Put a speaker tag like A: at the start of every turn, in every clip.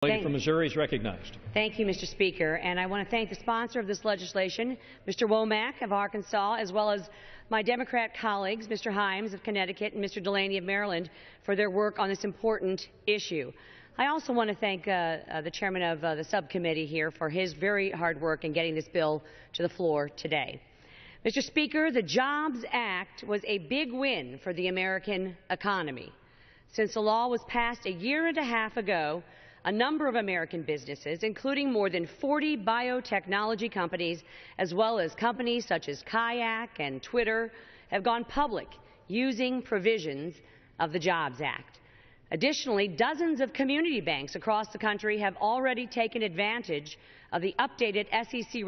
A: From Missouri is recognized.
B: Thank you, Mr. Speaker. And I want to thank the sponsor of this legislation, Mr. Womack of Arkansas, as well as my Democrat colleagues, Mr. Himes of Connecticut and Mr. Delaney of Maryland, for their work on this important issue. I also want to thank the chairman of the subcommittee here for his very hard work in getting this bill to the floor today. Mr. Speaker, the Jobs Act was a big win for the American economy. Since the law was passed a year and a half ago, a number of American businesses, including more than 40 biotechnology companies, as well as companies such as Kayak and Twitter, have gone public using provisions of the Jobs Act. Additionally, dozens of community banks across the country have already taken advantage of the updated SEC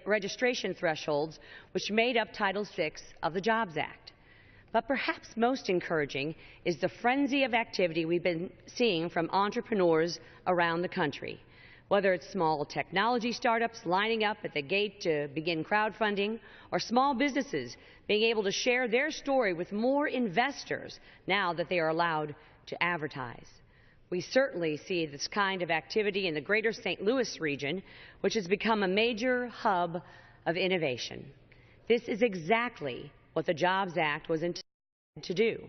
B: registration thresholds, which made up Title VI of the Jobs Act. But perhaps most encouraging is the frenzy of activity we've been seeing from entrepreneurs around the country, whether it's small technology startups lining up at the gate to begin crowdfunding, or small businesses being able to share their story with more investors now that they are allowed to advertise. We certainly see this kind of activity in the greater St. Louis region, which has become a major hub of innovation. This is exactly what the Jobs Act was intended to do: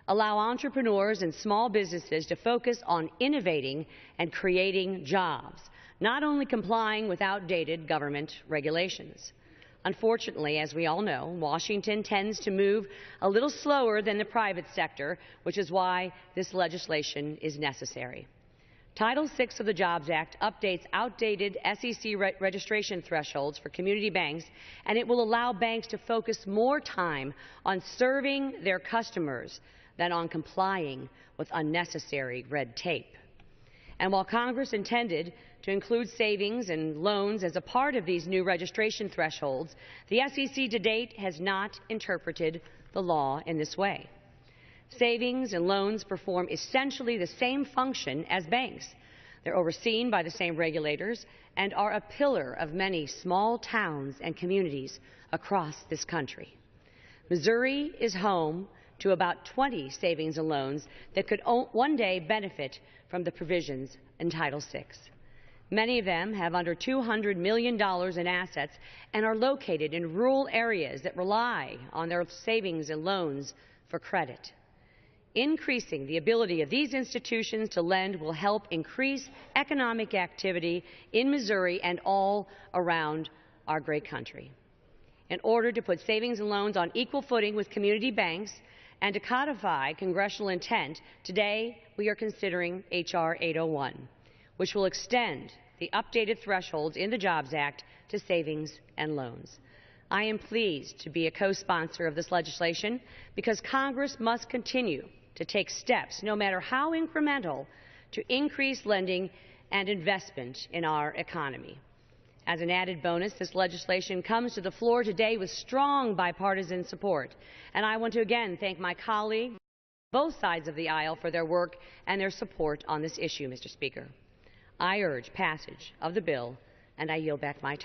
B: allow entrepreneurs and small businesses to focus on innovating and creating jobs, not only complying with outdated government regulations. Unfortunately, as we all know, Washington tends to move a little slower than the private sector, which is why this legislation is necessary. Title VI of the Jobs Act updates outdated SEC registration thresholds for community banks, and it will allow banks to focus more time on serving their customers than on complying with unnecessary red tape. And while Congress intended to include savings and loans as a part of these new registration thresholds, the SEC to date has not interpreted the law in this way. Savings and loans perform essentially the same function as banks. They're overseen by the same regulators and are a pillar of many small towns and communities across this country. Missouri is home to about 20 savings and loans that could one day benefit from the provisions in Title VI. Many of them have under $200 million in assets and are located in rural areas that rely on their savings and loans for credit. Increasing the ability of these institutions to lend will help increase economic activity in Missouri and all around our great country. In order to put savings and loans on equal footing with community banks and to codify congressional intent, today we are considering H.R. 801, which will extend the updated thresholds in the Jobs Act to savings and loans. I am pleased to be a co-sponsor of this legislation because Congress must continue to take steps, no matter how incremental, to increase lending and investment in our economy. As an added bonus, this legislation comes to the floor today with strong bipartisan support, and I want to again thank my colleagues on both sides of the aisle for their work and their support on this issue, Mr. Speaker. I urge passage of the bill, and I yield back my time.